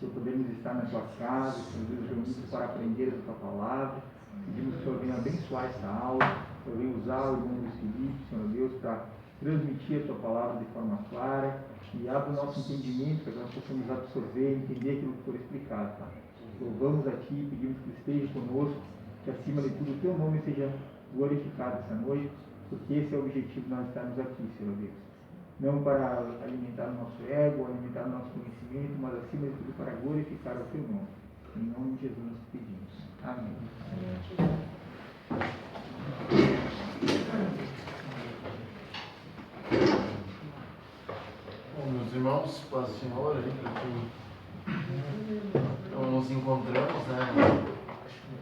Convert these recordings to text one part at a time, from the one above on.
por podermos estar na tua casa, Senhor Deus, reunidos para aprender a tua palavra. Pedimos que o Senhor venha abençoar esta aula, que o Senhor venha usar o irmão Luiz Felipe, Senhor Deus, para transmitir a tua palavra de forma clara e abra o nosso entendimento para que nós possamos absorver e entender aquilo que for explicado, Pai. Louvamos a Ti, pedimos que esteja conosco, que acima de tudo o Teu nome seja glorificado essa noite, porque esse é o objetivo de nós estarmos aqui, Senhor Deus. Não para alimentar o nosso ego, alimentar o nosso conhecimento, mas acima de tudo para glorificar o Teu nome. Em nome de Jesus nós pedimos. Amém. Bom, meus irmãos, paz do Senhor, aí para quem nos encontramos, né,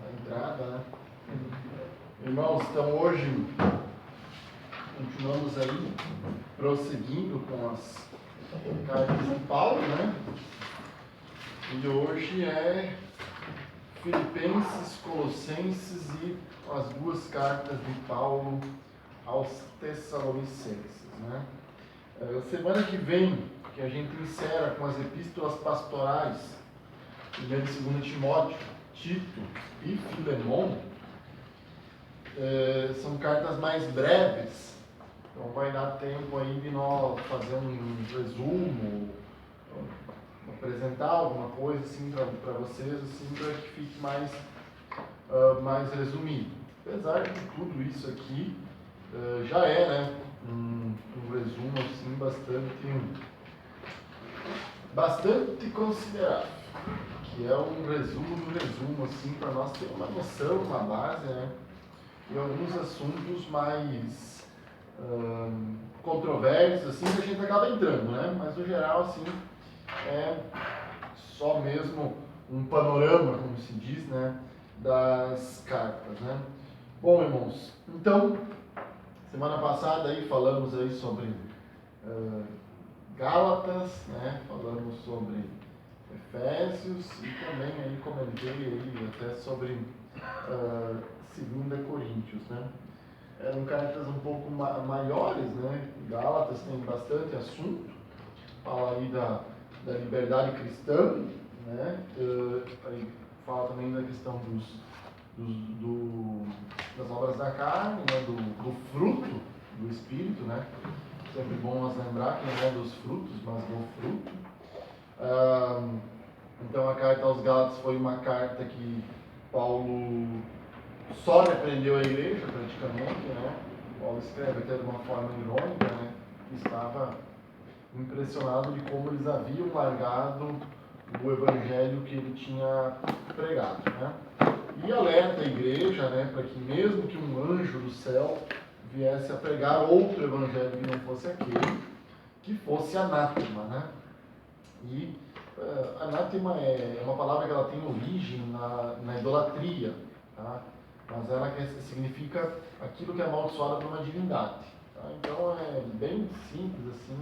na entrada, né? Irmãos, então hoje continuamos aí prosseguindo com as cartas de Paulo, né? E hoje é Filipenses, Colossenses e as duas cartas de Paulo aos Tessalonicenses, né? Semana que vem, que a gente encerra com as epístolas pastorais, 1 e 2 Timóteo, Tito e Filemon, são cartas mais breves, então vai dar tempo aí de nós fazer um resumo, apresentar alguma coisa assim para vocês, assim, para que fique mais resumido. Apesar de tudo isso aqui, já é, né, um resumo assim bastante considerável, que é um resumo do resumo assim para nós ter uma noção, uma base, né, e alguns assuntos mais controversos assim que a gente acaba entrando, né, mas no geral assim é só mesmo um panorama, como se diz, né, das cartas, né. Bom, irmãos, então semana passada aí falamos aí sobre Gálatas, né? Falamos sobre Efésios e também aí comentei aí até sobre 2 Coríntios, né? Eram cartas um pouco maiores, né? Gálatas tem bastante assunto, fala aí da liberdade cristã, né? Aí fala também da questão das obras da carne, né, do fruto do Espírito, né? Sempre bom nós lembrar que não é dos frutos, mas do fruto. Então a carta aos Gálatas foi uma carta que Paulo só repreendeu a igreja praticamente, né? Paulo escreve até de uma forma irônica, né? Estava impressionado de como eles haviam largado o evangelho que ele tinha pregado, né? E alerta a igreja, né, para que mesmo que um anjo do céu viesse a pregar outro evangelho que não fosse aquele, que fosse anátema, né? E anátema é uma palavra que ela tem origem na idolatria, tá? Mas ela significa aquilo que é amaldiçoado por uma divindade, tá? Então é bem simples assim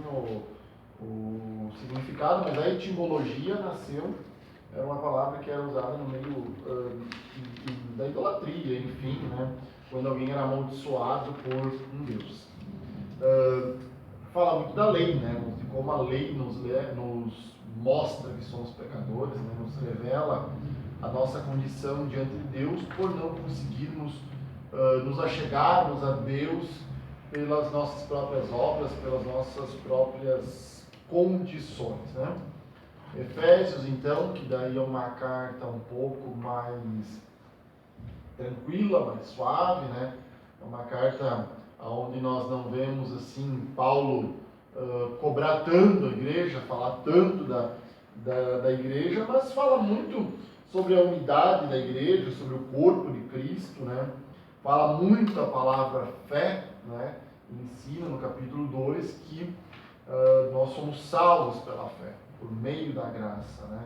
o significado, mas a etimologia nasceu, era uma palavra que era usada no meio da idolatria, enfim, né? Quando alguém era amaldiçoado por um Deus. Fala muito da lei, né? De como a lei nos mostra que somos pecadores, né? Nos revela a nossa condição diante de Deus por não conseguirmos nos achegarmos a Deus pelas nossas próprias obras, pelas nossas próprias condições, né? Efésios, então, que daí é uma carta um pouco mais tranquila, mais suave, né? É uma carta onde nós não vemos assim Paulo cobrar tanto a igreja, falar tanto da igreja, mas fala muito sobre a unidade da igreja, sobre o corpo de Cristo, né? Fala muito a palavra fé, né? Ensina no capítulo 2 que nós somos salvos pela fé, por meio da graça, né?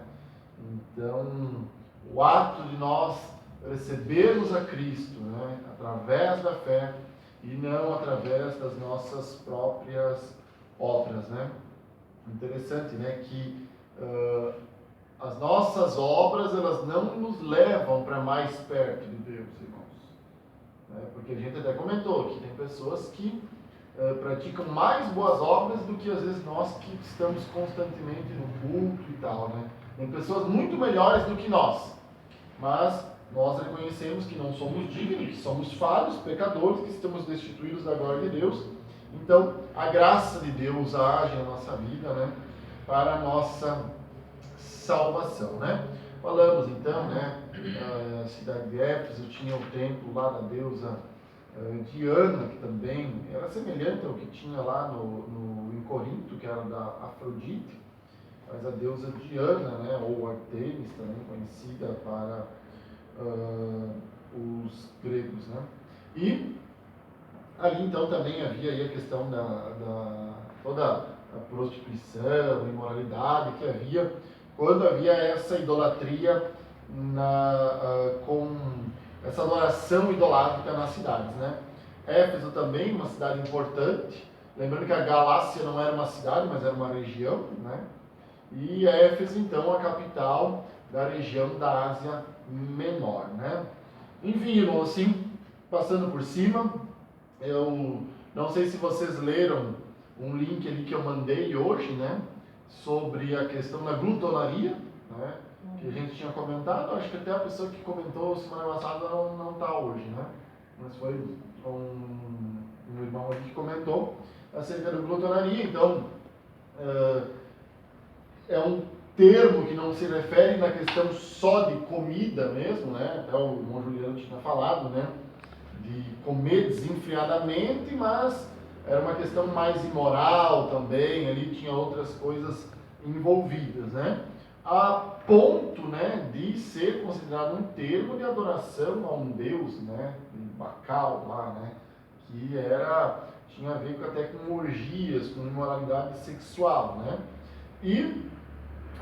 Então, o ato de nós recebermos a Cristo, né, através da fé e não através das nossas próprias obras, né? Interessante, né, que as nossas obras, elas não nos levam para mais perto de Deus, irmãos, né? Porque a gente até comentou que tem pessoas que praticam mais boas obras do que às vezes nós que estamos constantemente no culto e tal, né? Tem pessoas muito melhores do que nós, mas nós reconhecemos que não somos dignos, que somos falhos, pecadores, que estamos destituídos da glória de Deus. Então, a graça de Deus age na nossa vida, né, para a nossa salvação, né? Falamos então, né, a cidade de Éfeso tinha o templo lá da deusa Diana, que também era semelhante ao que tinha lá em Corinto, que era da Afrodite, mas a deusa Diana, né, ou Artemis, também conhecida para os gregos, né? E ali então também havia aí a questão toda a prostituição, a imoralidade que havia quando havia essa idolatria com essa adoração idolátrica nas cidades, né? Éfeso também, uma cidade importante, lembrando que a Galácia não era uma cidade, mas era uma região, né? E Éfeso então a capital da região da Ásia Menor, né? Enfim, irmão, assim, passando por cima, eu não sei se vocês leram um link ali que eu mandei hoje, né? Sobre a questão da glutonaria, né? Que a gente tinha comentado, acho que até a pessoa que comentou semana passada não está hoje, né? Mas foi um irmão aqui que comentou acerca da glutonaria. Então, é um termo que não se refere na questão só de comida mesmo, né? Até o irmão Juliano tinha falado, né? De comer desenfreadamente, mas era uma questão mais imoral também, ali tinha outras coisas envolvidas, né? A ponto, né, de ser considerado um termo de adoração a um deus, né? De Bacal lá, né? Que tinha a ver até com orgias, com imoralidade sexual, né? E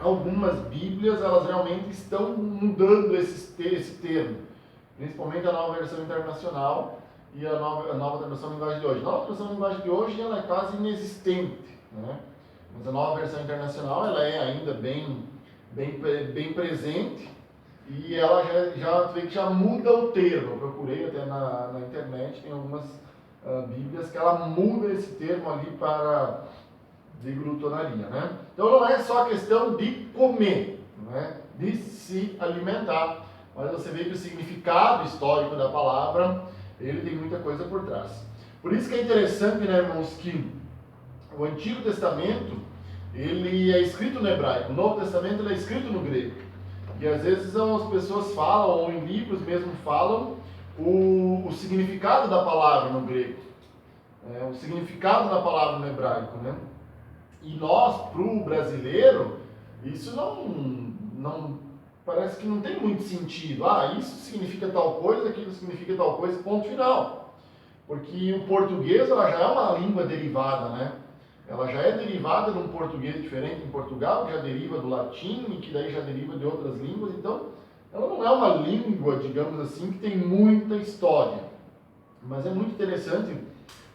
algumas bíblias, elas realmente estão mudando esse termo, principalmente a Nova Versão Internacional e a nova Tradução Linguagem de hoje. A Nova Tradução Linguagem de hoje ela é quase inexistente, né? Mas a Nova Versão Internacional ela é ainda bem presente e ela já muda o termo. Eu procurei até na internet, tem algumas bíblias que ela muda esse termo ali para de glutonaria, né? Então não é só a questão de comer, né? De se alimentar, mas você vê que o significado histórico da palavra, ele tem muita coisa por trás. Por isso que é interessante, né, irmãos, que o Antigo Testamento, ele é escrito no hebraico, o Novo Testamento ele é escrito no grego. E às vezes as pessoas falam, ou em livros mesmo falam, o significado da palavra no grego, o significado da palavra no hebraico, né? E nós, para o brasileiro, isso não parece que não tem muito sentido. Isso significa tal coisa, aquilo significa tal coisa, ponto final. Porque o português ela já é uma língua derivada, né? Ela já é derivada de um português diferente em Portugal, que já deriva do latim e que daí já deriva de outras línguas. Então, ela não é uma língua, digamos assim, que tem muita história. Mas é muito interessante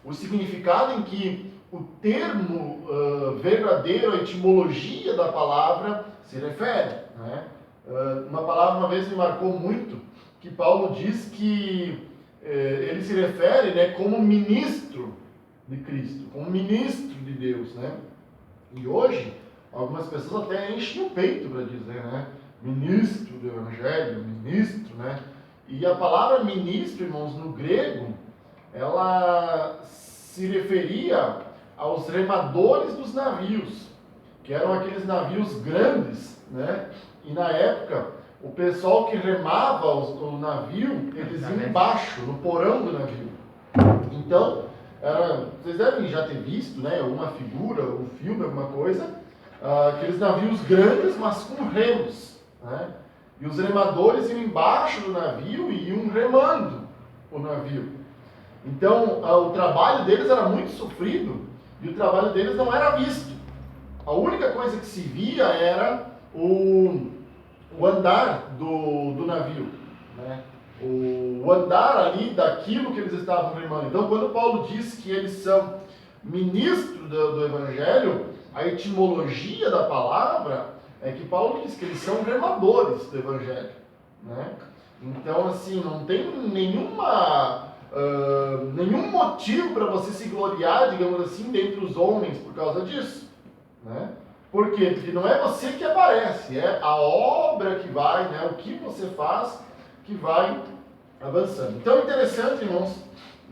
o significado em que o termo verdadeiro, a etimologia da palavra se refere, né? Uma palavra uma vez me marcou muito, que Paulo diz que ele se refere, né, como ministro de Cristo, como ministro de Deus, né? E hoje, algumas pessoas até enchem o peito para dizer, né? Ministro do Evangelho, ministro, né? E a palavra ministro, irmãos, no grego, ela se referia aos remadores dos navios, que eram aqueles navios grandes, né? E na época, o pessoal que remava o navio, eles iam embaixo, no porão do navio. Então, vocês devem já ter visto, né, uma figura, um filme, alguma coisa, aqueles navios grandes, mas com remos, né? E os remadores iam embaixo do navio e iam remando o navio. Então, o trabalho deles era muito sofrido e o trabalho deles não era visto. A única coisa que se via era o andar do navio, né? O andar ali daquilo que eles estavam remando. Então, quando Paulo diz que eles são ministros do Evangelho, a etimologia da palavra é que Paulo diz que eles são remadores do Evangelho, né? Então, assim, não tem nenhum motivo para você se gloriar, digamos assim, dentre os homens por causa disso, né? Por quê? Porque não é você que aparece, é a obra que vai, né? O que você faz que vai avançando. Então é interessante, irmãos,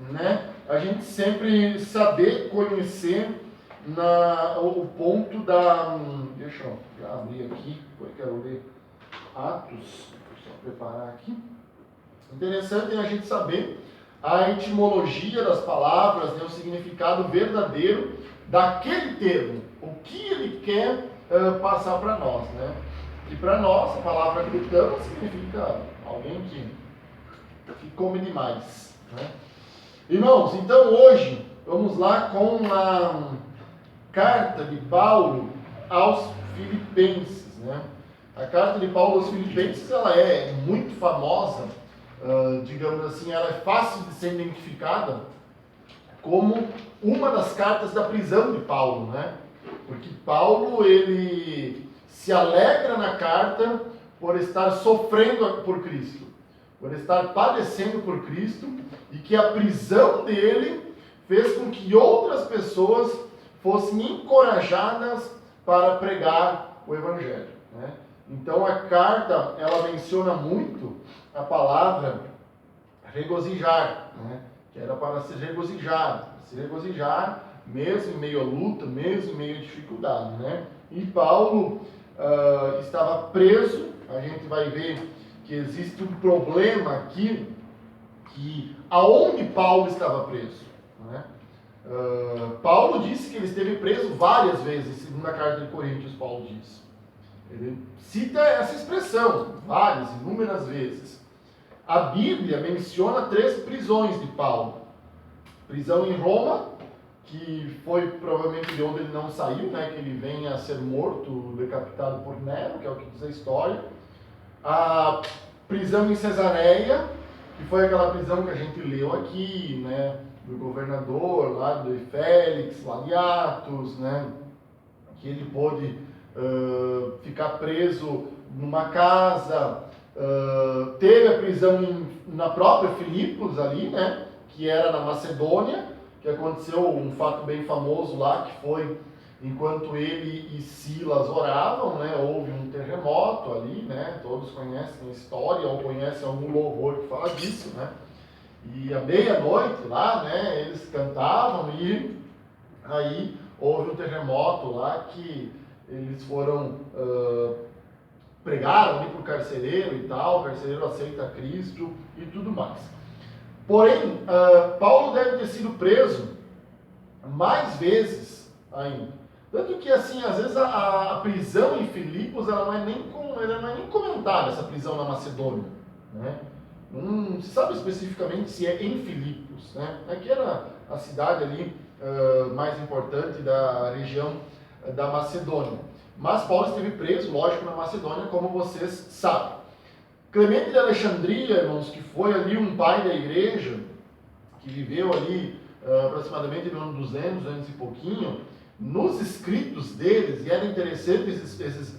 né? A gente sempre saber conhecer o ponto da... Deixa eu já abrir aqui, eu quero ler Atos, só preparar aqui. Interessante a gente saber a etimologia das palavras, né, o significado verdadeiro daquele termo, o que ele quer passar para nós, né? E para nós, a palavra glutão significa alguém que come demais, né? Irmãos, então hoje vamos lá com a carta de Paulo aos Filipenses, né? A carta de Paulo aos Filipenses, ela é muito famosa, digamos assim, ela é fácil de ser identificada como uma das cartas da prisão de Paulo, né? Porque Paulo, ele se alegra na carta por estar sofrendo por Cristo, por estar padecendo por Cristo, e que a prisão dele fez com que outras pessoas fossem encorajadas para pregar o Evangelho, né? Então a carta, ela menciona muito a palavra regozijar, né? Que era para se regozijar mesmo em meio à luta, mesmo em meio à dificuldade, né? E Paulo estava preso. A gente vai ver que existe um problema aqui, que aonde Paulo estava preso, né? Paulo disse que ele esteve preso várias vezes, segundo a carta de Coríntios, Paulo diz. Ele cita essa expressão várias, inúmeras vezes. A Bíblia menciona 3 prisões de Paulo. Prisão em Roma, que foi provavelmente de onde ele não saiu, né, que ele vem a ser morto, decapitado por Nero, que é o que diz a história. A prisão em Cesareia, que foi aquela prisão que a gente leu aqui, né, do governador lá do Félix, lá de Atos, né, que ele pôde ficar preso numa casa. Teve a prisão na própria Filipos ali, né, que era na Macedônia, que aconteceu um fato bem famoso lá, que foi enquanto ele e Silas oravam, né, houve um terremoto ali, né, todos conhecem a história ou conhecem algum louvor que fala disso, né, e à meia-noite lá, né, eles cantavam e aí houve um terremoto lá que eles foram, pregaram ali para o carcereiro e tal, o carcereiro aceita Cristo e tudo mais. Porém, Paulo deve ter sido preso mais vezes ainda. Tanto que, assim, às vezes a prisão em Filipos, ela não é nem comentada, essa prisão na Macedônia, né? Não se sabe especificamente se é em Filipos, né? Aqui era a cidade ali mais importante da região da Macedônia. Mas Paulo esteve preso, lógico, na Macedônia, como vocês sabem. Clemente de Alexandria, irmãos, que foi ali um pai da igreja, que viveu ali aproximadamente no ano 200, 200 e pouquinho, nos escritos deles, e era interessante esses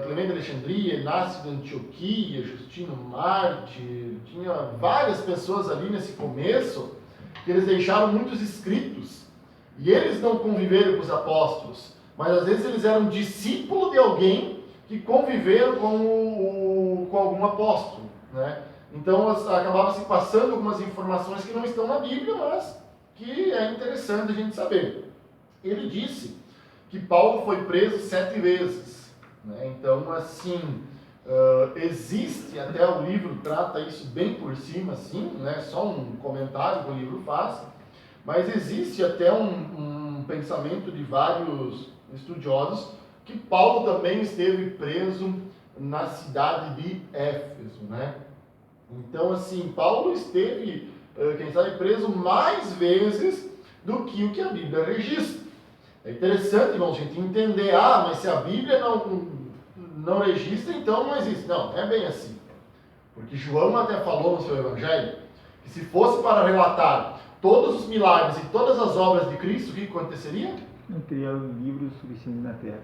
Clemente de Alexandria, Inácio de Antioquia, Justino Marte, tinha várias pessoas ali nesse começo, que eles deixaram muitos escritos, e eles não conviveram com os apóstolos, mas às vezes eles eram discípulos de alguém que conviveram com algum apóstolo, né? Então acabava se passando algumas informações que não estão na Bíblia, mas que é interessante a gente saber. Ele disse que Paulo foi preso 7 vezes, né? Então, assim, existe, até o livro trata isso bem por cima, assim, né? Só um comentário que o livro faz, mas existe até um pensamento de vários estudiosos que Paulo também esteve preso na cidade de Éfeso, né? Então, assim, Paulo esteve, quem sabe, preso mais vezes do que o que a Bíblia registra. É interessante, irmãos, a gente entender, mas se a Bíblia não registra, então não existe. Não, não é bem assim. Porque João até falou no seu Evangelho que se fosse para relatar todos os milagres e todas as obras de Cristo, o que aconteceria? Não teria livros suficientes na Terra.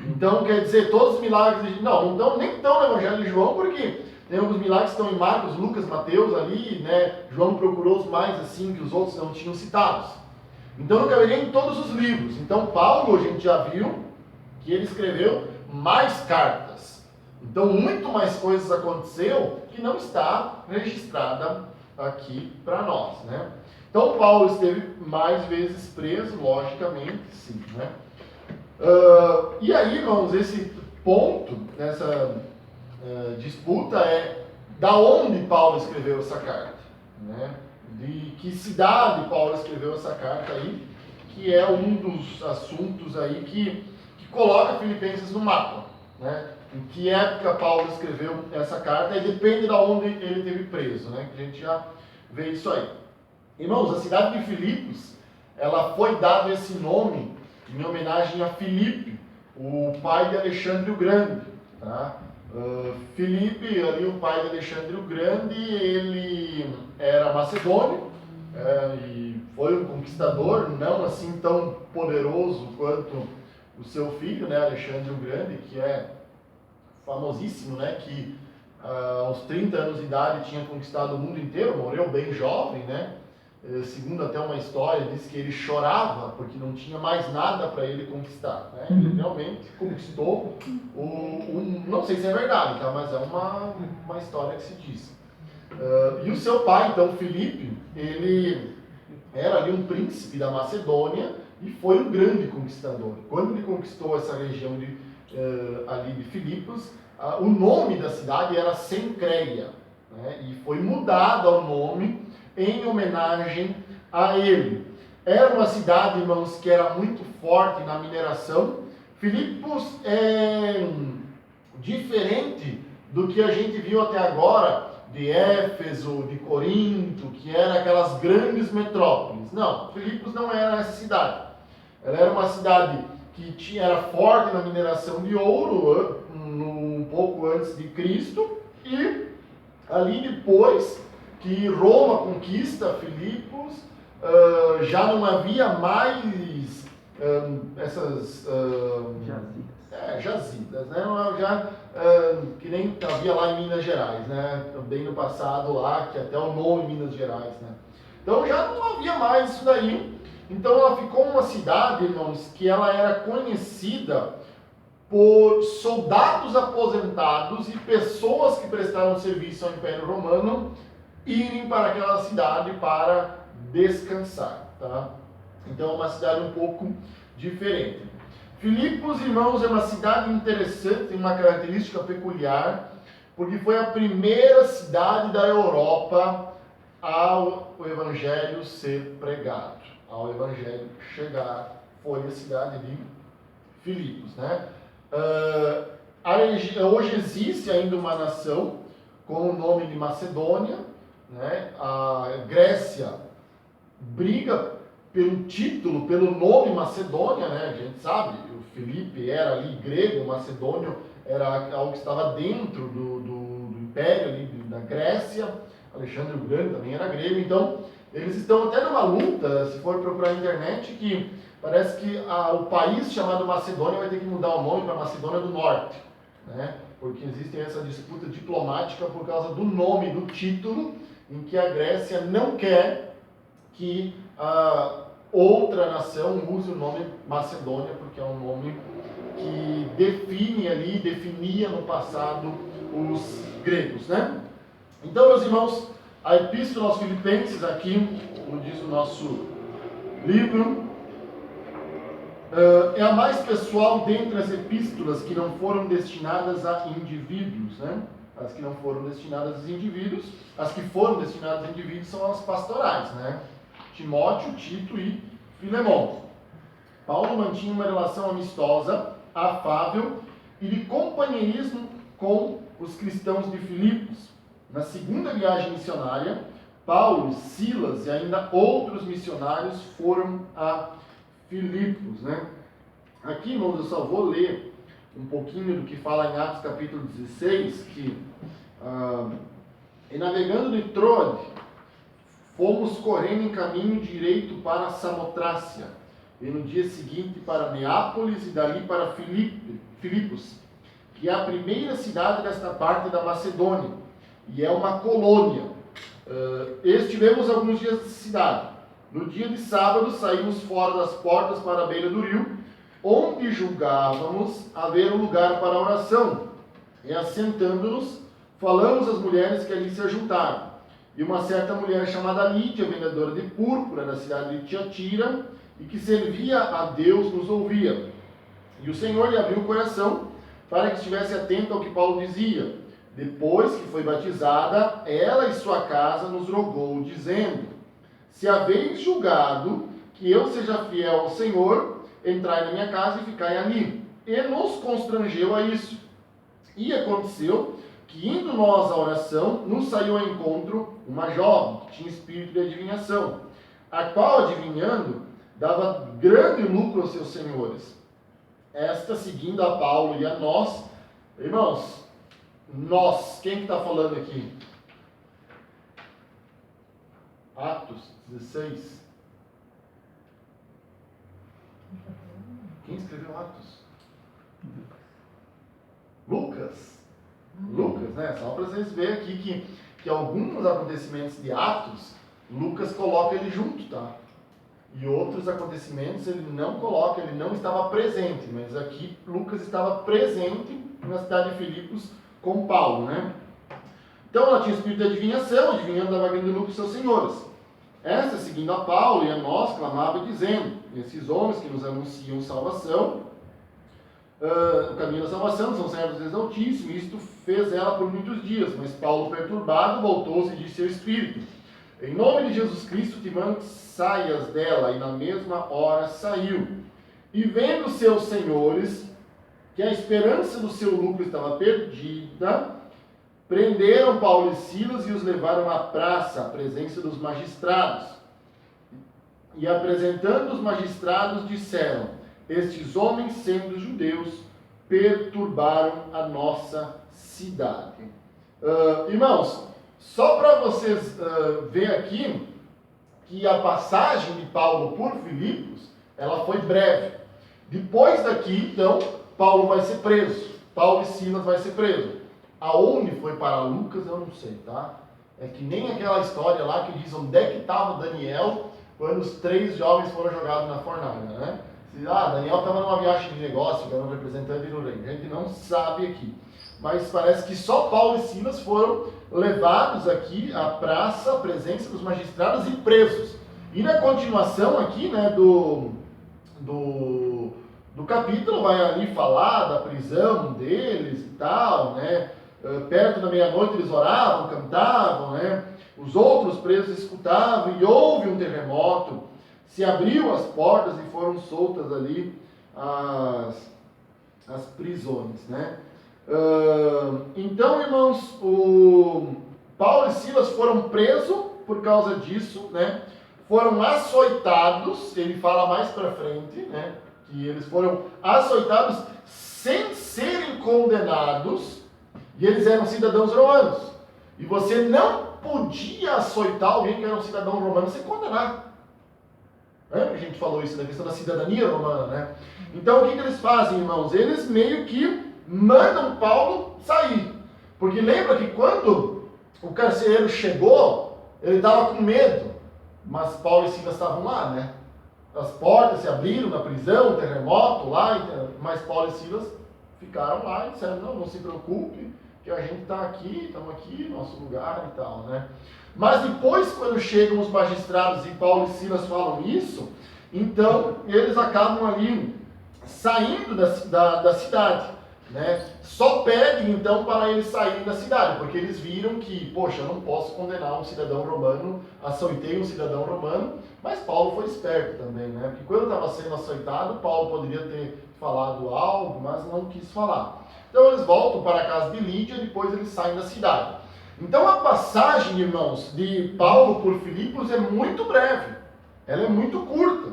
Então, quer dizer, todos os milagres... Não, nem estão no Evangelho de João, porque tem alguns milagres que estão em Marcos, Lucas, Mateus ali, né? João procurou os mais assim, que os outros não tinham citados. Então, não caberia em todos os livros. Então, Paulo, a gente já viu, que ele escreveu mais cartas. Então, muito mais coisas aconteceu que não está registrada aqui para nós, né? Então, Paulo esteve mais vezes preso, logicamente, sim, né? E aí, irmãos, esse ponto nessa disputa é da onde Paulo escreveu essa carta, né? De que cidade Paulo escreveu essa carta aí, que é um dos assuntos aí que coloca Filipenses no mapa, né? Em que época Paulo escreveu essa carta, e depende de onde ele esteve preso, né? Que a gente já vê isso aí. Irmãos, a cidade de Filipos, ela foi dado esse nome em homenagem a Filipe, o pai de Alexandre o Grande, tá? Filipe, ali o pai de Alexandre o Grande, ele era macedônio, e foi um conquistador, não assim tão poderoso quanto o seu filho, né, Alexandre o Grande, que é famosíssimo, né, que aos 30 anos de idade tinha conquistado o mundo inteiro, morreu bem jovem, né? Segundo até uma história, diz que ele chorava porque não tinha mais nada para ele conquistar, né? Ele realmente conquistou não sei se é verdade, tá? Mas é uma história que se diz. E o seu pai, então, Filipe, ele era ali um príncipe da Macedônia e foi um grande conquistador. Quando ele conquistou essa região ali de Filipos, o nome da cidade era Cencreia, né? E foi mudado ao nome em homenagem a ele. Era uma cidade, irmãos, que era muito forte na mineração. Filipos é diferente do que a gente viu até agora de Éfeso, de Corinto, que eram aquelas grandes metrópoles. Não, Filipos não era essa cidade. Ela era uma cidade que era forte na mineração de ouro, um pouco antes de Cristo, e ali depois que Roma conquista Filipos, já não havia mais essas jazidas, né? Já, que nem havia lá em Minas Gerais, né? Bem no passado lá, que até o nome Minas Gerais, né? Então já não havia mais isso daí. Então ela ficou uma cidade, irmãos, que ela era conhecida por soldados aposentados e pessoas que prestaram serviço ao Império Romano irem para aquela cidade para descansar, tá? Então é uma cidade um pouco diferente. Filipos, irmãos, é uma cidade interessante, tem uma característica peculiar, porque foi a primeira cidade da Europa ao Evangelho ser pregado, ao Evangelho chegar, foi a cidade de Filipos, né? Hoje existe ainda uma nação com o nome de Macedônia, né? A Grécia briga pelo título, pelo nome Macedônia, né? A gente sabe, o Filipe era ali grego, o macedônio era algo que estava dentro do império ali, da Grécia. Alexandre o Grande também era grego, então eles estão até numa luta, se for procurar na internet, que parece que o país chamado Macedônia vai ter que mudar o nome para Macedônia do Norte, né? Porque existe essa disputa diplomática por causa do nome, do título, em que a Grécia não quer que outra nação use o nome Macedônia, porque é um nome que definia no passado os gregos, né? Então, meus irmãos, a Epístola aos Filipenses, aqui, como diz o nosso livro, é a mais pessoal dentre as epístolas que não foram destinadas a indivíduos, né? As que não foram destinadas a indivíduos, as que foram destinadas a indivíduos são as pastorais, né? Timóteo, Tito e Filemão. Paulo mantinha uma relação amistosa, afável e de companheirismo com os cristãos de Filipos. Na segunda viagem missionária, Paulo, Silas e ainda outros missionários foram a Filipos, né? Aqui, irmãos, eu só vou ler um pouquinho do que fala em Atos capítulo 16, que e navegando de Troade, fomos correndo em caminho direito para Samotrácia, e no dia seguinte para Neápolis e dali para Filipos, que é a primeira cidade desta parte da Macedônia, e é uma colônia. Estivemos alguns dias de cidade. No dia de sábado saímos fora das portas para a beira do rio, onde julgávamos haver um lugar para a oração. E assentando-nos, falamos às mulheres que ali se ajuntaram. E uma certa mulher chamada Lídia, vendedora de púrpura da cidade de Tiatira, e que servia a Deus, nos ouvia. E o Senhor lhe abriu o coração para que estivesse atento ao que Paulo dizia. Depois que foi batizada, ela e sua casa nos rogou, dizendo: se haveis julgado que eu seja fiel ao Senhor, entrai na minha casa e ficai ali. E nos constrangeu a isso. E aconteceu que, indo nós à oração, nos saiu ao encontro uma jovem que tinha espírito de adivinhação, a qual, adivinhando, dava grande lucro aos seus senhores. Esta, seguindo a Paulo e a nós, irmãos, nós, quem que está falando aqui? Atos 16. Quem escreveu Atos? Lucas. Lucas, né? Só para vocês verem aqui que alguns acontecimentos de Atos, Lucas coloca ele junto, tá? E outros acontecimentos ele não coloca, ele não estava presente, mas aqui Lucas estava presente na cidade de Filipos com Paulo, né? Então ela tinha espírito de adivinhação, adivinhando dava grande lucro aos seus senhores. Esta, seguindo a Paulo e a nós, clamava dizendo: esses homens que nos anunciam salvação, o caminho da salvação, são servos do Deus Altíssimo. Isto fez ela por muitos dias, mas Paulo, perturbado, voltou-se e disse ao espírito: em nome de Jesus Cristo te mando que saias dela. E na mesma hora saiu. E vendo seus senhores que a esperança do seu lucro estava perdida, prenderam Paulo e Silas e os levaram à praça, à presença dos magistrados. E apresentando os magistrados, disseram: estes homens, sendo judeus, perturbaram a nossa cidade. Irmãos, só para vocês ver aqui que a passagem de Paulo por Filipos, ela foi breve. Depois daqui, então, Paulo vai ser preso. Paulo e Silas vai ser preso. Aonde foi para Lucas, eu não sei, tá? É que nem aquela história lá que diz onde é que estava Daniel quando os 3 jovens foram jogados na fornalha, né? Daniel estava numa viagem de negócio, que era um representante do rei. A gente não sabe aqui. Mas parece que só Paulo e Silas foram levados aqui à praça, à presença dos magistrados e presos. E na continuação aqui, né, do capítulo, vai ali falar da prisão deles e tal, né? Perto da meia-noite eles oravam, cantavam, né? Os outros presos escutavam e houve um terremoto. Se abriu as portas e foram soltas ali as prisões, né? Então, irmãos, o Paulo e Silas foram presos por causa disso, né? Foram açoitados, ele fala mais para frente, né? Que eles foram açoitados sem serem condenados, e eles eram cidadãos romanos. E você não podia açoitar alguém que era um cidadão romano sem condenar. Lembra que a gente falou isso na questão da cidadania romana, né? Então o que eles fazem, irmãos? Eles meio que mandam Paulo sair. Porque lembra que quando o carcereiro chegou, ele estava com medo. Mas Paulo e Silas estavam lá, né? As portas se abriram na prisão, o terremoto lá, mas Paulo e Silas ficaram lá e disseram: não se preocupe, que a gente está aqui, estamos aqui, nosso lugar e tal, né? Mas depois, quando chegam os magistrados e Paulo e Silas falam isso, então eles acabam ali saindo da cidade, né? Só pedem então para eles saírem da cidade, porque eles viram que, poxa, eu não posso condenar um cidadão romano, açoitei um cidadão romano, mas Paulo foi esperto também, né? Porque quando estava sendo açoitado, Paulo poderia ter falado algo, mas não quis falar. Então eles voltam para a casa de Lídia e depois eles saem da cidade. Então a passagem, irmãos, de Paulo por Filipos é muito breve, ela é muito curta,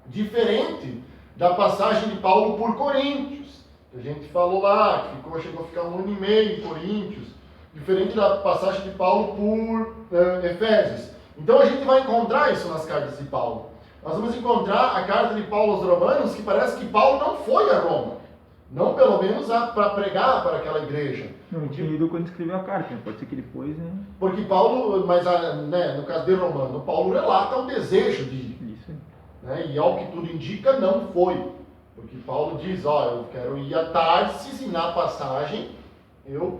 diferente da passagem de Paulo por Coríntios. A gente falou lá, que chegou a ficar 1 ano e meio em Coríntios, diferente da passagem de Paulo por Efésios. Então a gente vai encontrar isso nas cartas de Paulo. Nós vamos encontrar a carta de Paulo aos Romanos, que parece que Paulo não foi a Roma. Não pelo menos para pregar para aquela igreja. Não tinha ido quando escreveu a carta, pode ser que ele foi, né? Porque Paulo, mas né, no caso de Romano, Paulo relata o desejo de ir. Isso aí. Né? E ao que tudo indica, não foi. Porque Porque Paulo diz, eu quero ir a Tarsis e na passagem eu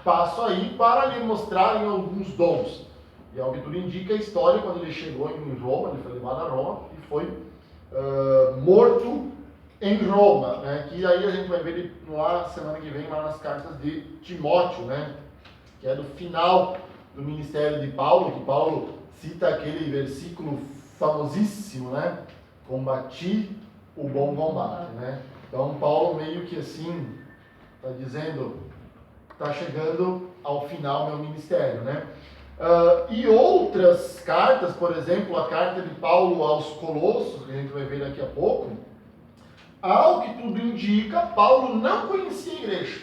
passo aí para lhe mostrar alguns dons. E ao que tudo indica a história, quando ele chegou em Roma, ele foi levado a Roma e foi morto em Roma, né? Que aí a gente vai ver ele lá semana que vem, lá nas cartas de Timóteo, né? Que é do final do ministério de Paulo, que Paulo cita aquele versículo famosíssimo, né? Combati o bom combate, né? Então Paulo meio que assim está dizendo, está chegando ao final meu ministério, né? E outras cartas, por exemplo, a carta de Paulo aos Colossos, que a gente vai ver daqui a pouco, ao que tudo indica, Paulo não conhecia a igreja.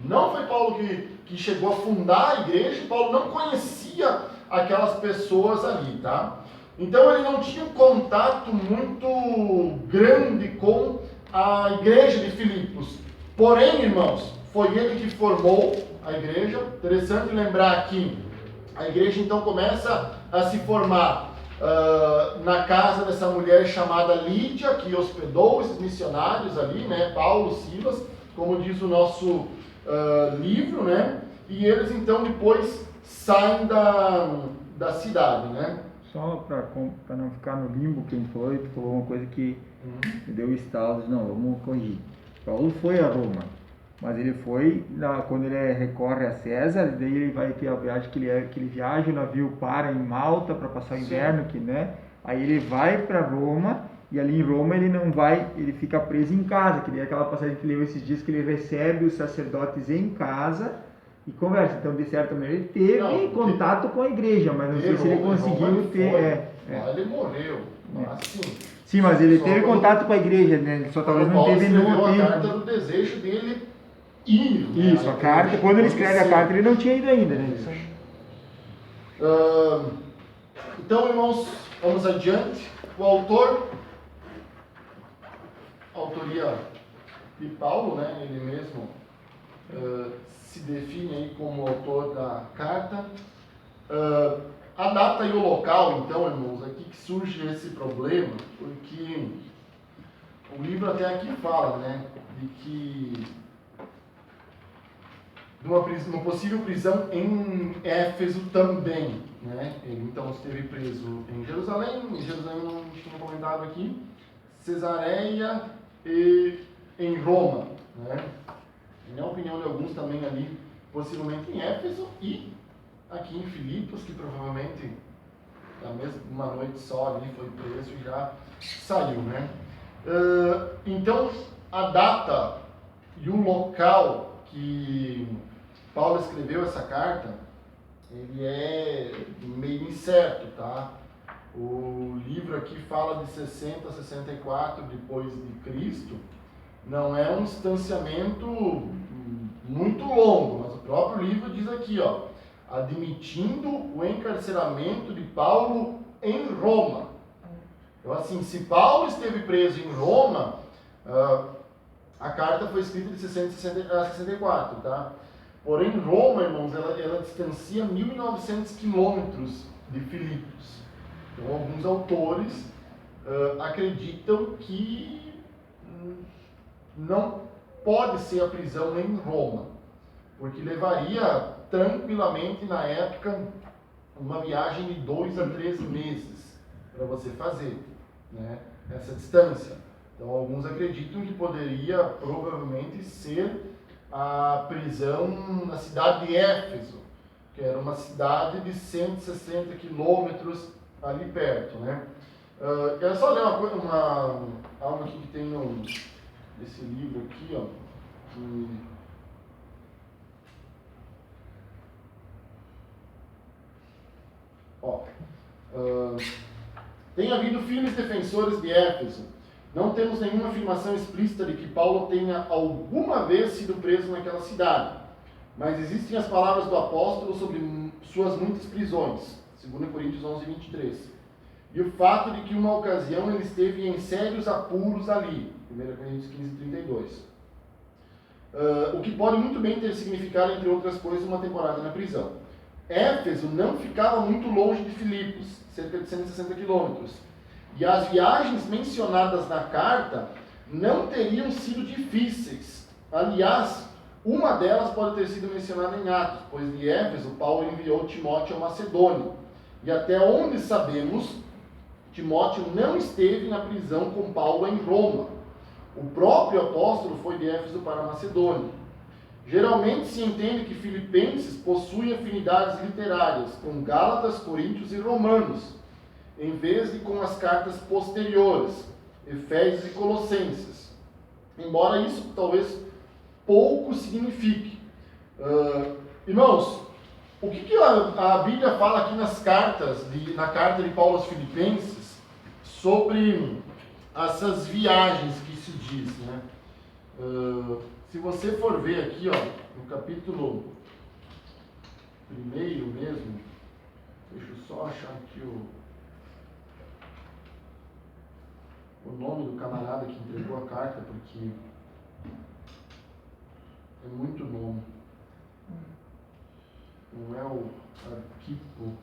Não foi Paulo que chegou a fundar a igreja, Paulo não conhecia aquelas pessoas ali, tá? Então ele não tinha um contato muito grande com a igreja de Filipos. Porém, irmãos, foi ele que formou a igreja. Interessante lembrar que a igreja então começa a se formar na casa dessa mulher chamada Lídia, que hospedou esses missionários ali, né? Paulo, Silas, como diz o nosso livro, né? E eles então depois saem da cidade, né? Só para não ficar no limbo, quem foi, tu falou uma coisa que me deu estalo, não, vamos corrigir. Paulo foi a Roma, mas ele foi, quando ele recorre a César, daí ele vai ter a viagem que ele viaja, o navio para em Malta para passar o inverno, aí ele vai para Roma, e ali em Roma ele não vai, ele fica preso em casa, que nem aquela passagem que leu esses dias, que ele recebe os sacerdotes em casa e conversa. Então, de certa maneira, ele teve contato com a igreja, mas não sei se ele conseguiu ter... Ele morreu, assim... Sim, mas ele teve contato com a igreja, né? Ele só talvez não teve no a carta do desejo dele ir. Isso, a carta, quando ele escreve a carta, ele não tinha ido ainda, né? Então, irmãos, vamos adiante. O autoria de Paulo, né? Ele mesmo se define aí como autor da carta. A data e o local, então, irmãos, aqui que surge esse problema, porque o livro até aqui fala, né, de que de uma possível prisão em Éfeso também, né? Ele então esteve preso em Jerusalém não tinha comentado aqui, Cesareia e em Roma, né? Na opinião de alguns também ali, possivelmente em Éfeso e aqui em Filipos, que provavelmente na mesma uma noite só ali foi preso e já saiu, né? Então a data e o local que Paulo escreveu essa carta, ele é meio incerto, tá? O livro aqui fala de 60 a 64 depois de Cristo. Não é um distanciamento muito longo, mas o próprio livro diz aqui, admitindo o encarceramento de Paulo em Roma. Então, assim, se Paulo esteve preso em Roma, a carta foi escrita de 60 a 64, tá? Porém, Roma, irmãos, ela distancia 1.900 quilômetros de Filipos. Então, alguns autores acreditam que não pode ser a prisão em Roma, porque levaria tranquilamente, na época, uma viagem de 2 a 3 meses para você fazer, né, essa distância. Então, alguns acreditam que poderia provavelmente ser a prisão na cidade de Éfeso, que era uma cidade de 160 quilômetros ali perto, né? Quero só ler algo aqui que tem nesse livro aqui, tem havido firmes defensores de Éfeso. Não temos nenhuma afirmação explícita de que Paulo tenha alguma vez sido preso naquela cidade, mas existem as palavras do apóstolo sobre suas muitas prisões, 2 Coríntios 11, 23. E o fato de que uma ocasião ele esteve em sérios apuros ali, 1 Coríntios 15, 32. O que pode muito bem ter significado, entre outras coisas, uma temporada na prisão. Éfeso não ficava muito longe de Filipos, cerca de 160 quilômetros. E as viagens mencionadas na carta não teriam sido difíceis. Aliás, uma delas pode ter sido mencionada em Atos, pois de Éfeso Paulo enviou Timóteo a Macedônia. E até onde sabemos, Timóteo não esteve na prisão com Paulo em Roma. O próprio apóstolo foi de Éfeso para a Macedônia. Geralmente se entende que Filipenses possui afinidades literárias com Gálatas, Coríntios e Romanos, em vez de com as cartas posteriores, Efésios e Colossenses. Embora isso talvez pouco signifique. Irmãos, o que a Bíblia fala aqui nas cartas, na carta de Paulo aos Filipenses, sobre essas viagens que se diz, né? Se você for ver aqui, ó, no capítulo 1 mesmo, deixa eu só achar aqui o nome do camarada que entregou a carta, porque é muito nome. Não é o Arquipo.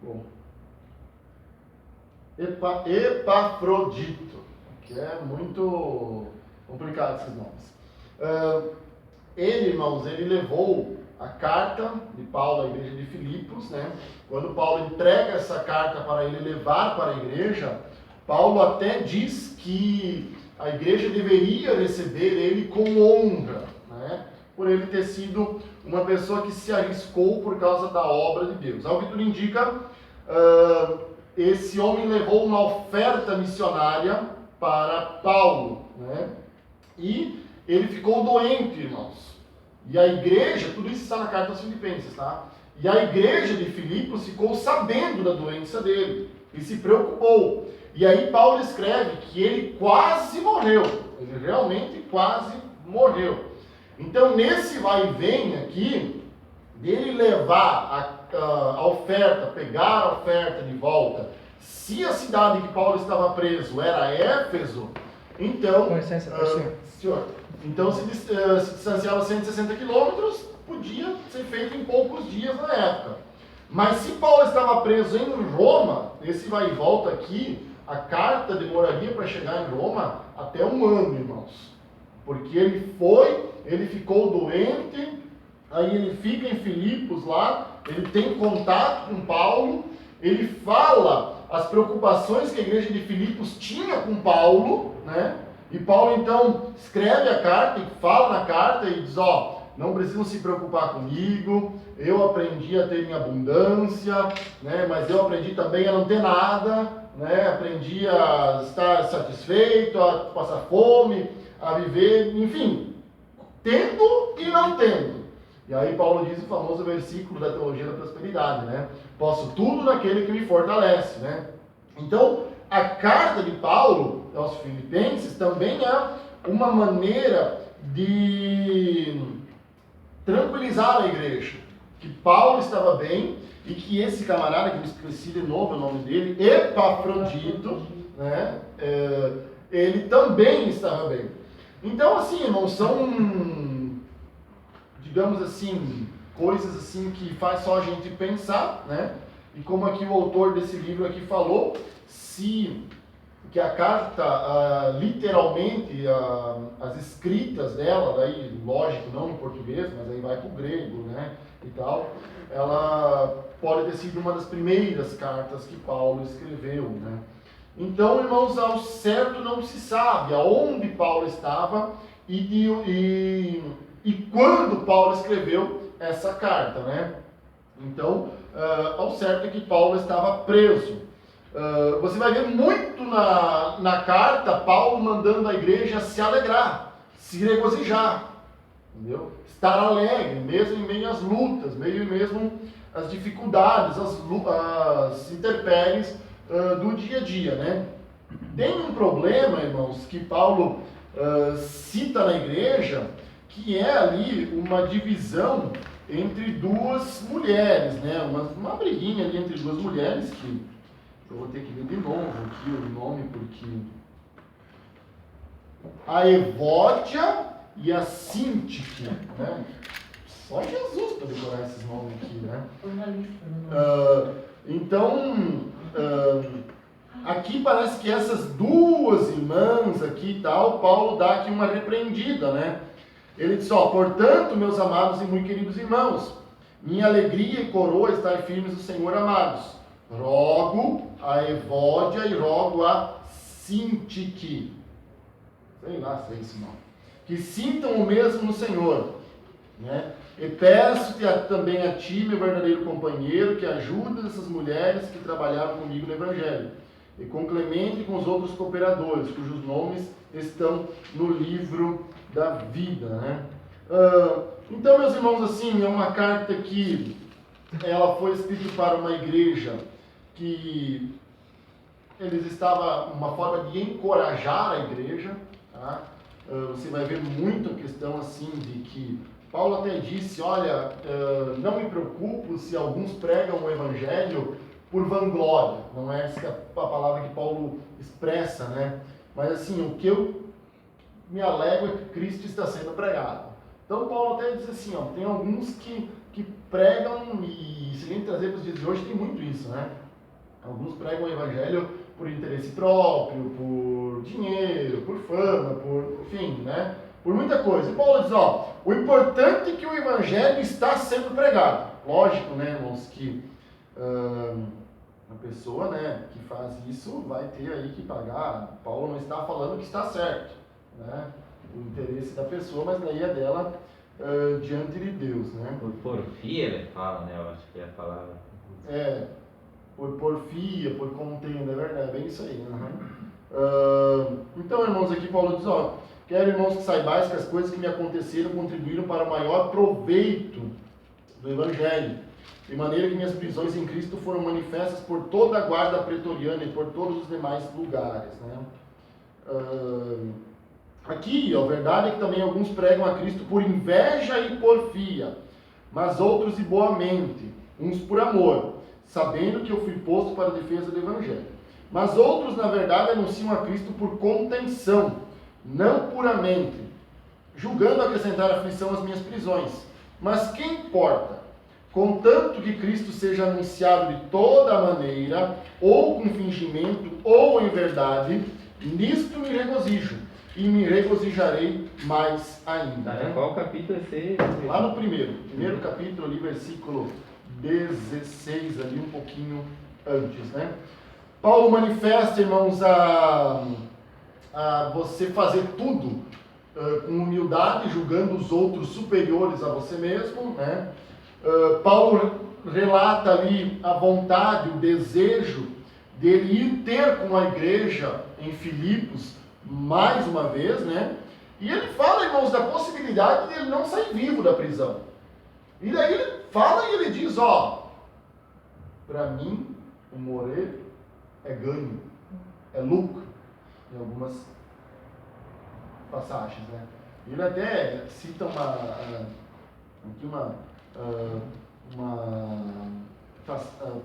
Bom, Epafrodito, que é muito complicado esses nomes. Ele, irmãos, ele levou a carta de Paulo à igreja de Filipos, né? Quando Paulo entrega essa carta para ele levar para a igreja, Paulo até diz que a igreja deveria receber ele com honra, né? Por ele ter sido uma pessoa que se arriscou por causa da obra de Deus. Ao que tudo indica, esse homem levou uma oferta missionária para Paulo, né? E ele ficou doente, irmãos. E a igreja, tudo isso está na carta aos Filipenses, tá? E a igreja de Filipos ficou sabendo da doença dele e se preocupou. E aí Paulo escreve que ele quase morreu. Ele realmente quase morreu. Então, nesse vai e vem aqui, dele levar a oferta, pegar a oferta de volta, se a cidade que Paulo estava preso era Éfeso, então, com licença, senhor, então se distanciava 160 quilômetros, podia ser feito em poucos dias na época. Mas se Paulo estava preso em Roma, esse vai e volta aqui, a carta demoraria para chegar em Roma até 1 ano, irmãos. Porque ele ficou doente, aí ele fica em Filipos lá, ele tem contato com Paulo, ele fala as preocupações que a igreja de Filipos tinha com Paulo, né? E Paulo então escreve a carta e fala na carta e diz, não precisam se preocupar comigo, eu aprendi a ter em abundância, né? Mas eu aprendi também a não ter nada, né? Aprendi a estar satisfeito, a passar fome, a viver, enfim, tendo e não tendo. E aí Paulo diz o famoso versículo da teologia da prosperidade, né? Posso tudo naquele que me fortalece, né? Então, a carta de Paulo aos Filipenses também é uma maneira de tranquilizar a igreja, que Paulo estava bem e que esse camarada, que me esqueci de novo o nome dele, Epafrodito, né? Ele também estava bem. Então, assim, irmãos, são, digamos assim, coisas assim que faz só a gente pensar, né? E como aqui o autor desse livro aqui falou, que a carta, literalmente, as escritas dela, daí, lógico, não em português, mas aí vai para o grego, né, e tal, ela pode ter sido uma das primeiras cartas que Paulo escreveu, né. Então, irmãos, ao certo não se sabe aonde Paulo estava e quando Paulo escreveu essa carta, né. Então, ao certo é que Paulo estava preso. Você vai ver muito na carta Paulo mandando a igreja se alegrar, se regozijar, entendeu? Estar alegre, mesmo em meio às lutas, mesmo às dificuldades, às intempéries do dia a dia, né? Tem um problema, irmãos, que Paulo cita na igreja, que é ali uma divisão entre duas mulheres, né? Uma briguinha ali entre duas mulheres, que eu vou ter que ler de novo aqui o nome, porque a Evódia e a Sintique, né? Só Jesus para decorar esses nomes aqui, né? Então, aqui parece que essas duas irmãs aqui e tal, Paulo dá aqui uma repreendida, né? Ele diz, portanto, meus amados e muito queridos irmãos, minha alegria e coroa estar firmes no Senhor, amados. Rogo a Evódia e rogo a Sintique, sei lá se é esse nome, que sintam o mesmo no Senhor, né? E peço-te também a ti, meu verdadeiro companheiro, que ajude essas mulheres que trabalharam comigo no Evangelho, e com Clemente e com os outros cooperadores, cujos nomes estão no livro da vida, né? Então, meus irmãos, assim, é uma carta que ela foi escrita para uma igreja que eles estavam, uma forma de encorajar a igreja, tá? Você vai ver muito a questão assim de que Paulo até disse, olha, não me preocupo se alguns pregam o evangelho por vanglória, não é essa a palavra que Paulo expressa, né? Mas assim, o que eu me alegro é que Cristo está sendo pregado. Então Paulo até diz assim, tem alguns que pregam, e se nem trazer para os dias de hoje, tem muito isso, né? Alguns pregam o evangelho por interesse próprio, por dinheiro, por fama, enfim, né? Por muita coisa. E Paulo diz, o importante é que o evangelho está sendo pregado. Lógico, né, irmãos, que a pessoa, né, que faz isso vai ter aí que pagar. Paulo não está falando que está certo, né? O interesse da pessoa, mas daí é dela diante de Deus, né? Por porfia ele fala, né? Eu acho que é a palavra. Por porfia, por contenda, é verdade, é bem isso aí. Então, irmãos, aqui Paulo diz, quero, irmãos, que saibais que as coisas que me aconteceram contribuíram para o maior proveito do Evangelho, de maneira que minhas prisões em Cristo foram manifestas por toda a guarda pretoriana e por todos os demais lugares, né? Aqui, a verdade é que também alguns pregam a Cristo por inveja e porfia, mas outros de boa mente, uns por amor, sabendo que eu fui posto para a defesa do Evangelho. Mas outros, na verdade, anunciam a Cristo por contenção, não puramente, julgando acrescentar aflição às minhas prisões. Mas quem importa? Contanto que Cristo seja anunciado de toda maneira, ou com fingimento, ou em verdade, nisto me regozijo, e me regozijarei mais ainda. Né? Qual capítulo é esse? Lá no primeiro capítulo, ali, versículo 16, ali um pouquinho antes, né? Paulo manifesta, irmãos, a você fazer tudo com humildade, julgando os outros superiores a você mesmo, né? Paulo relata ali a vontade, o desejo dele ir ter com a igreja em Filipos mais uma vez, né? E ele fala, irmãos, da possibilidade de ele não sair vivo da prisão. E daí ele fala e ele diz, para mim, o morrer é ganho, é lucro, em algumas passagens, né? Ele até cita uma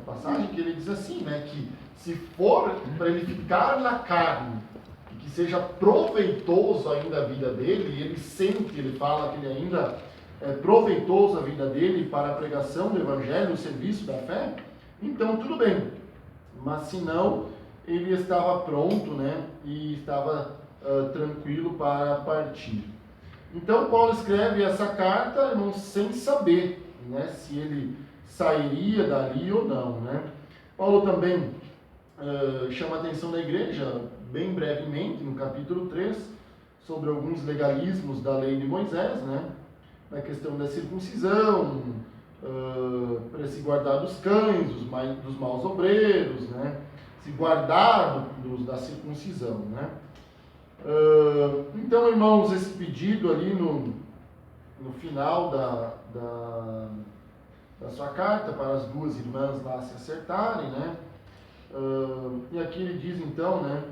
passagem que ele diz assim, né, que se for para ele ficar na carne, e que seja proveitoso ainda a vida dele, ele sente, ele fala que ele ainda é proveitoso a vida dele para a pregação do Evangelho, o serviço da fé, então tudo bem. Mas se não, ele estava pronto, né, e estava tranquilo para partir. Então Paulo escreve essa carta, irmãos, sem saber, né, se ele sairia dali ou não, né. Paulo também chama a atenção da igreja, bem brevemente, no capítulo 3, sobre alguns legalismos da lei de Moisés, né, na questão da circuncisão, para se guardar dos cães, dos maus obreiros, né, se guardar da circuncisão, né. Então, irmãos, esse pedido ali no final da sua carta para as duas irmãs lá se acertarem, né? E aqui ele diz então, né?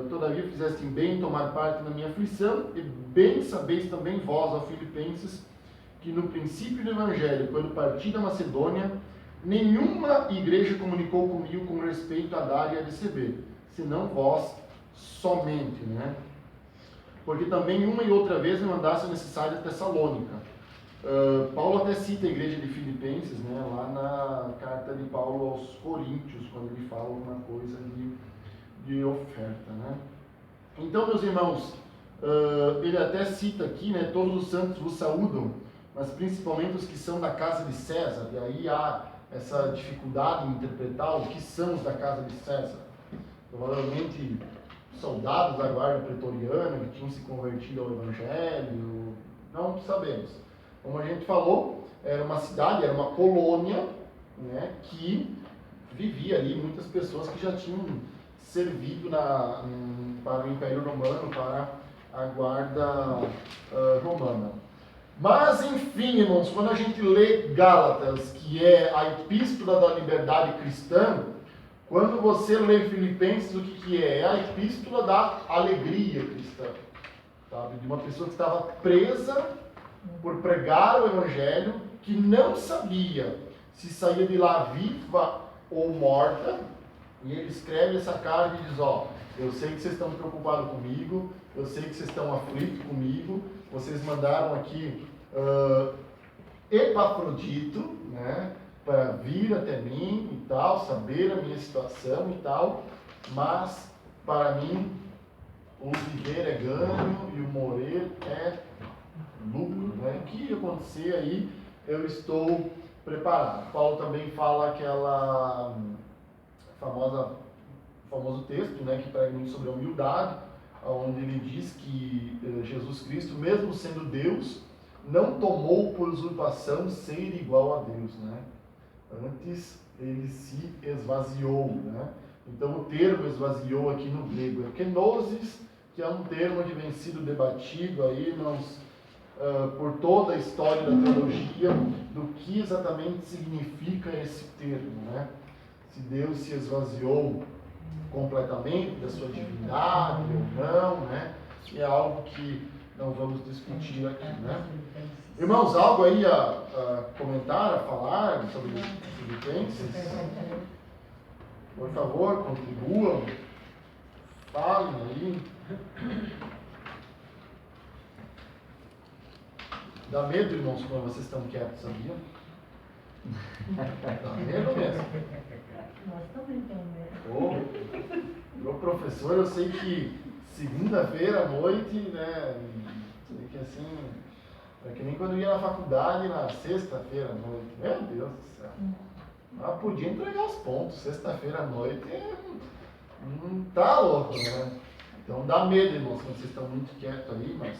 Todavia fizestem bem tomar parte na minha aflição, e bem sabeis também vós, ó Filipenses, que no princípio do Evangelho, quando parti da Macedônia, nenhuma igreja comunicou comigo com respeito a dar e a receber, senão vós somente, né? Porque também uma e outra vez me mandasse necessário a Tessalônica. Paulo até cita a igreja de Filipenses, né, lá na carta de Paulo aos Coríntios, quando ele fala alguma coisa de oferta, né? Então, meus irmãos, ele até cita aqui, né, todos os santos vos saúdam, mas principalmente os que são da casa de César, e aí há essa dificuldade em interpretar o que são os da casa de César. Provavelmente soldados da guarda pretoriana que tinham se convertido ao Evangelho, não sabemos. Como a gente falou, era uma cidade, era uma colônia, né, que vivia ali muitas pessoas que já tinham servido para o Império Romano, para a guarda romana. Mas, enfim, irmãos, quando a gente lê Gálatas, que é a epístola da liberdade cristã, quando você lê Filipenses, o que é? É a epístola da alegria cristã, sabe? De uma pessoa que estava presa por pregar o Evangelho, que não sabia se saía de lá viva ou morta, e ele escreve essa carta e diz, eu sei que vocês estão preocupados comigo, eu sei que vocês estão aflitos comigo, vocês mandaram aqui Epafrodito, né, para vir até mim e tal, saber a minha situação e tal, mas para mim o viver é ganho e o morrer é lucro, né? O que acontecer aí, eu estou preparado. Paulo também fala aquela famoso texto, né, que prega muito sobre a humildade, onde ele diz que Jesus Cristo, mesmo sendo Deus, não tomou por usurpação ser igual a Deus, né? Antes ele se esvaziou, né? Então o termo esvaziou aqui no grego é kenosis, que é um termo que vem sido debatido aí, irmãos, por toda a história da teologia, do que exatamente significa esse termo, né? Se Deus se esvaziou completamente da sua divindade ou não, né? É algo que não vamos discutir aqui, né? Irmãos, algo aí a comentar, a falar sobre Filipenses? Por favor, contribuam, falem aí. Dá medo, irmãos, quando vocês estão quietos, sabia? Dá medo mesmo. Nós também temos medo. Meu professor, eu sei que segunda-feira à noite, né, sei que assim, é que nem quando eu ia na faculdade na sexta-feira à noite. Meu Deus do céu. Mas podia entregar os pontos, sexta-feira à noite, tá louco, né? Então dá medo, irmãos, quando vocês estão muito quietos aí, mas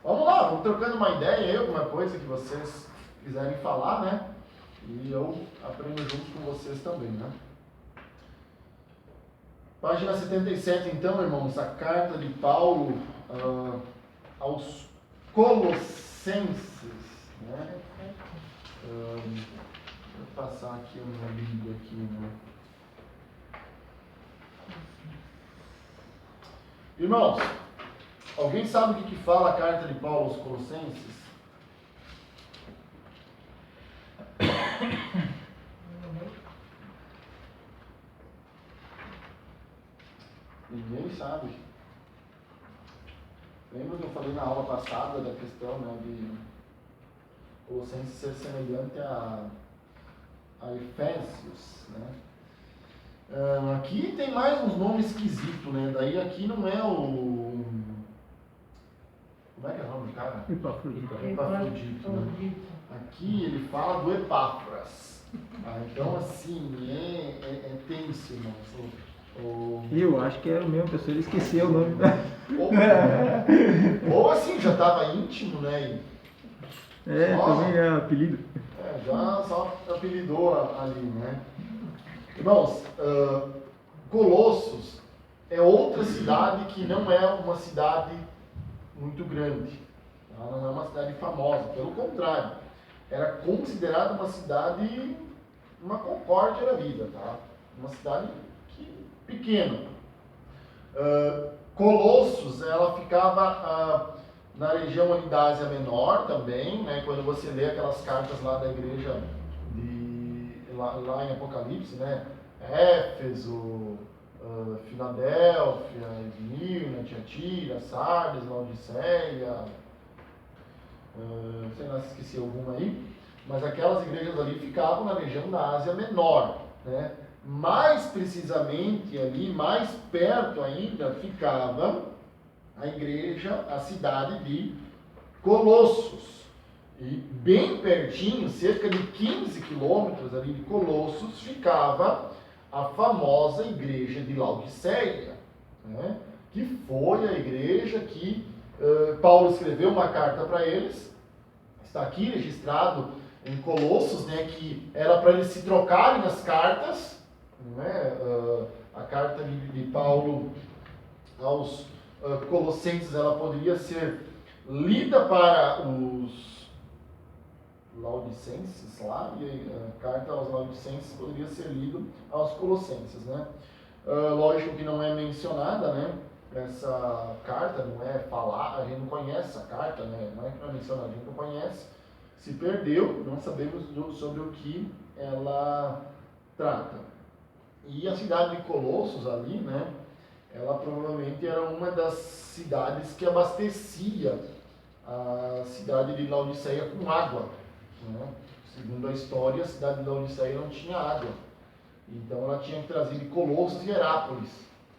vamos lá, vamos trocando uma ideia aí, alguma coisa que vocês quiserem falar, né? E eu aprendo junto com vocês também, né? Página 77, então, irmãos, a carta de Paulo aos Colossenses, né? Vou passar aqui a minha Bíblia aqui, né? Irmãos, alguém sabe o que fala a carta de Paulo aos Colossenses? Ninguém sabe. Lembra que eu falei na aula passada da questão, né, de Colossenses ser semelhante a Efésios, né? Aqui tem mais uns nomes esquisitos, né? Daí aqui não é o... Como é que é o nome do cara? Epafrodito, né? Aqui ele fala do Epáfras. Então, assim, é tenso, irmão. Eu acho que era o mesmo pessoa, ele esqueceu o nome. Ou assim, já estava íntimo, né? Também é apelido. Já só apelidou ali, né? Irmãos, Colossos é outra cidade que não é uma cidade muito grande, tá? Não é uma cidade famosa, pelo contrário, era considerada uma cidade, uma Concórdia da vida, tá? Uma cidade pequena. Colossos, ela ficava na região ali da Ásia Menor também, né? Quando você lê aquelas cartas lá da igreja lá em Apocalipse, né? Éfeso, Filadélfia, Esmirna, Tiatira, Sardes, Laodiceia, sei lá se esqueci alguma aí, mas aquelas igrejas ali ficavam na região da Ásia Menor, né? Mais precisamente ali, mais perto ainda, ficava a igreja, a cidade de Colossos. E bem pertinho, cerca de 15 quilômetros ali de Colossos, ficava a famosa igreja de Laodiceia, né? Que foi a igreja que Paulo escreveu uma carta para eles, está aqui registrado em Colossos, né, que era para eles se trocarem nas cartas, né? A carta de Paulo aos Colossenses, ela poderia ser lida para os Laodicenses lá, e a carta aos Laodicenses poderia ser lido aos Colossenses, né? Lógico que não é mencionada, né? Essa carta não é falar, a gente não conhece a carta, né? Não é que não é mencionada, a gente não conhece, se perdeu, não sabemos sobre o que ela trata. E a cidade de Colossos ali, né? Ela provavelmente era uma das cidades que abastecia a cidade de Laodiceia com água, né? Segundo a história, a cidade de Laodiceia não tinha água. Então ela tinha que trazer de Colossos e Herápolis,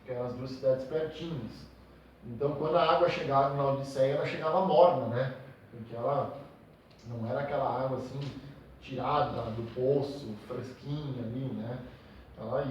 que eram as duas cidades pertinhas. Então quando a água chegava em Laodiceia, ela chegava morna, né? Porque ela não era aquela água assim, tirada do poço, fresquinha ali, né? Ela